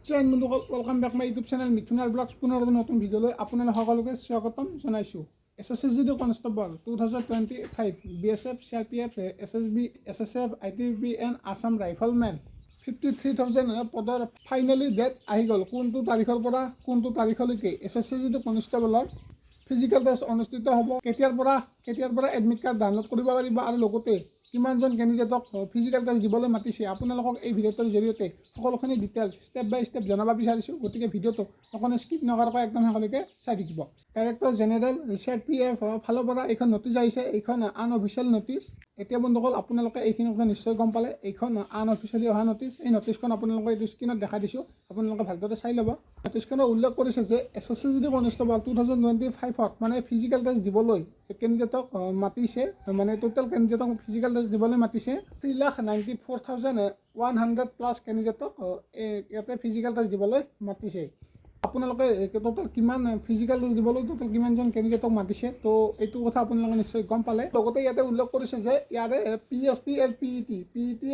চেন বন্ধুসকল welcome back my YouTube channel মিথুনাৰ vlogs পুনৰ নতুন ভিডিঅ'লৈ আপোনালোক সকলোকে স্বাগতম জনাইছোঁ। SSCGD constable 2025 BSF CRPF SSB SSF ITBP and Assam rifleman 53,000 পদৰ ফাইনেলি ডেট আহি গ'ল। কোনটো তাৰিখৰ পৰা কোনটো তাৰিখলৈকে SSCGD কনষ্টেবলৰ ফিজিকেল টেষ্ট অনুষ্ঠিত হ'ব, কেতিয়াৰ পৰা এডমিট কাৰ্ড ডাউনলোড কৰিব পাৰিব আৰু লগতে কিমানজন কেণ্ডিডেটক ফিজিকেল টেষ্ট দিবলৈ মাতিছে আপোনালোকক এই ভিডিঅ'টোৰ জৰিয়তে সকলোখিনি ডিটেইলছ ষ্টেপ বাই ষ্টেপ জনাব বিচাৰিছোঁ। গতিকে ভিডিঅ'টো অকণো স্কিপ নকৰাকৈ একদম শেষলৈকে চাই থাকিব। ডাইৰেক্টৰ জেনেৰেল CRPF ফালৰ পৰা এইখন নটিচ আহিছে, এইখন আনঅফিচিয়েল নটিচ। এতিয়া বন্ধুসকল আপোনালোকে এইখিনি কথা নিশ্চয় গম পালে, এইখন আনঅফিচিয়েলি অহা নটিচ। এই নটিচখন আপোনালোকে এইটো স্ক্ৰীণত দেখাই দিছোঁ, আপোনালোকে ভালদৰে চাই ল'ব। নটিচখনত উল্লেখ কৰিছে যে SSCGD কনষ্টেবল 2025ত মানে ফিজিকেল টেষ্ট দিবলৈ কেণ্ডিডেটক মাতিছে, মানে টোটেল কেণ্ডিডেটক ফিজিকেল টেষ্ট দিবলৈ মাতিছে 3,94,100 প্লাছ কেণ্ডিডেটক ইয়াতে ফিজিকেল টেষ্ট দিবলৈ মাতিছে। আপোনালোকে টোটেল কিমান ফিজিকেল টেষ্ট দিবলৈ টোটেল কিমানজন কেণ্ডিডেটক মাতিছে, তো এইটো কথা আপোনালোকে নিশ্চয় গম পালে। লগতে ইয়াতে উল্লেখ কৰিছে যে ইয়াৰে PST and PET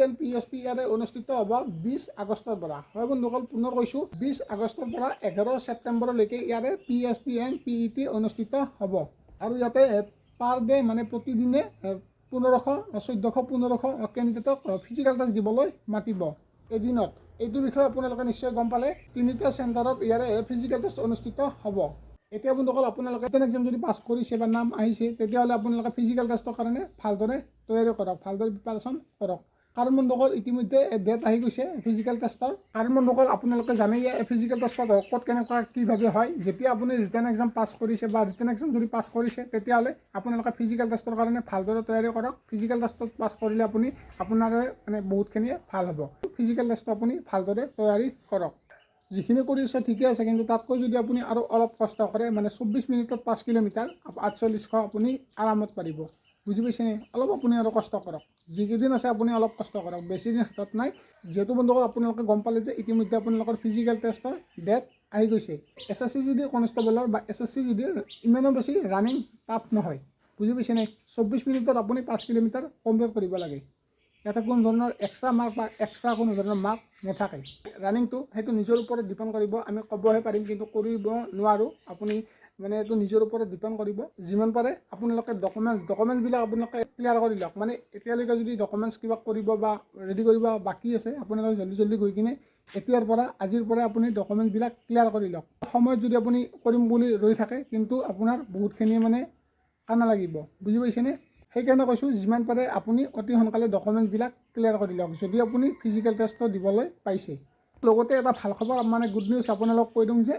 and PST ইয়াৰে অনুষ্ঠিত হ'ব 20 আগষ্টৰ পৰা। হয় বন্ধুসকল, পুনৰ কৈছোঁ 20 আগষ্টৰ পৰা 11 ছেপ্টেম্বৰলৈকে ইয়াৰে PST এণ্ড PET অনুষ্ঠিত হ'ব। আৰু ইয়াতে পাৰ ডে মানে প্ৰতিদিনে 1500, 1400, 1500 কেণ্ডিডেটক ফিজিকেল টেষ্ট দিবলৈ মাতিব এদিনত। এইটো বিষয়ে আপোনালোকে নিশ্চয় গম পালে। 3টা চেণ্টাৰত ইয়াৰে ফিজিকেল টেষ্ট অনুষ্ঠিত হ'ব। এতিয়া বন্ধুসকল আপোনালোকে ৰিটেন এক্সাম যদি পাছ কৰিছে বা নাম আহিছে, তেতিয়াহ'লে আপোনালোকে ফিজিকেল টেষ্টৰ কাৰণে ভালদৰে তৈয়াৰী কৰক, ভালদৰে প্ৰিপাৰেশ্যন কৰক। কাৰণ বন্ধুসকল ইতিমধ্যে ডেট আহি গৈছে ফিজিকেল টেষ্টৰ। কাৰণ বন্ধুসকল আপোনালোকে জানেই ফিজিকেল টেষ্টত ক'ত কেনেকুৱা কিভাৱে হয়। যেতিয়া আপুনি ৰিটেন এক্সাম পাছ কৰিছে বা ৰিটেন এক্সাম যদি পাছ কৰিছে, তেতিয়াহ'লে আপোনালোকে ফিজিকেল টেষ্টৰ কাৰণে ভালদৰে তৈয়াৰী কৰক। ফিজিকেল টেষ্টত পাছ কৰিলে আপুনি আপোনাৰ মানে বহুতখিনি ভাল হ'ব। ফিজিকেল টেষ্টটো আপুনি ভালদৰে তৈয়াৰী কৰক। যিখিনি কৰি আছে ঠিকে আছে, কিন্তু তাতকৈ যদি আপুনি আৰু অলপ কষ্ট কৰে, মানে 24 মিনিটত 5 কিলোমিটাৰ 4800 আপুনি আৰামত পাৰিব। বুজি পাইছেনে? অলপ আপুনি আৰু কষ্ট কৰক। যিকেইদিন আছে আপুনি অলপ কষ্ট কৰক, বেছি দিন হাতত নাই। যিহেতু বন্ধুসকল আপোনালোকে গম পালে যে ইতিমধ্যে আপোনালোকৰ ফিজিকেল টেষ্টৰ ডেট আহি গৈছে। SSCGD কনষ্টেবলৰ বা SSCGDৰ ইমানো বেছি ৰানিং টাফ নহয়। বুজি পাইছেনে? 24 মিনিটত আপুনি 5 কিলোমিটাৰ কমপ্লিট কৰিব লাগে। ইয়াতে কোনো ধৰণৰ এক্সট্ৰা মাৰ্ক বা এক্সট্ৰা কোনো ধৰণৰ মাৰ্ক নাথাকে। ৰানিংটো সেইটো নিজৰ ওপৰত ডিপেণ্ড কৰিব। আমি ক'বহে পাৰিম কিন্তু কৰিব নোৱাৰোঁ। আপুনি মানে এইটো নিজৰ ওপৰত ডিপেণ্ড কৰিব। যিমান পাৰে আপোনালোকে ডকুমেণ্টছবিলাক আপোনালোকে ক্লিয়াৰ কৰি লওক। মানে এতিয়ালৈকে যদি ডকুমেণ্টছ কিবা কৰিব বা ৰেডি কৰিব বাকী আছে, আপোনালোকে জল্দি গৈ কিনে আজিৰ পৰা আপুনি ডকুমেণ্টছবিলাক ক্লিয়াৰ কৰি লওক। সময়ত যদি আপুনি কৰিম বুলি ৰৈ থাকে, কিন্তু আপোনাৰ বহুতখিনি মানে কানা লাগিব। বুজি পাইছেনে? সেইকাৰণে কৈছোঁ যিমান পাৰে আপুনি অতি সোনকালে ডকুমেণ্টছবিলাক ক্লিয়াৰ কৰি লওক, যদি আপুনি ফিজিকেল টেষ্টটো দিবলৈ পাইছে। লগতে এটা ভাল খবৰ, মানে গুড নিউজ আপোনালোকক কৈ দিওঁ যে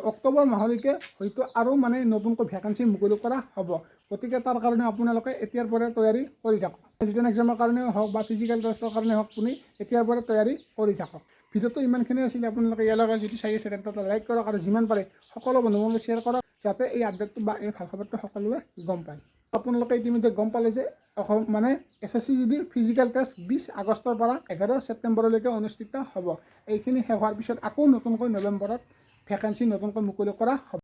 অক্টোবৰ মাহলৈকে হয়তো আৰু মানে নতুনকৈ ভেকেঞ্চি মুকলি কৰা হ'ব। গতিকে তাৰ কাৰণে আপোনালোকে এতিয়াৰ পৰা তৈয়াৰী কৰি থাকক। ৰিটেন এক্সামৰ কাৰণেও হওক বা ফিজিকেল টেষ্টৰ কাৰণে হওক, আপুনি এতিয়াৰ পৰা তৈয়াৰী কৰি থাকক। ভিডিঅ'টো ইমানখিনি আছিলে। আপোনালোকে ইয়ালৈকে যদি চাই আছে তেন্তে লাইক কৰক আৰু যিমান পাৰে সকলো বন্ধুসকলক শ্বেয়াৰ কৰক, যাতে এই আপডেটটো বা এই ভাল খবৰটো সকলোৱে গম পায়। আপোনালোকে ইতিমধ্যে গম পালে যে মানে SSCGDৰ ফিজিকেল টেষ্ট 20 আগষ্টৰ পৰা 11 ছেপ্টেম্বৰলৈকে অনুষ্ঠিত হ'ব। এইখিনি শেষ হোৱাৰ পিছত আকৌ নতুনকৈ নৱেম্বৰত ভেকেঞ্চি নতুনকৈ মুকলি কৰা হ'ব।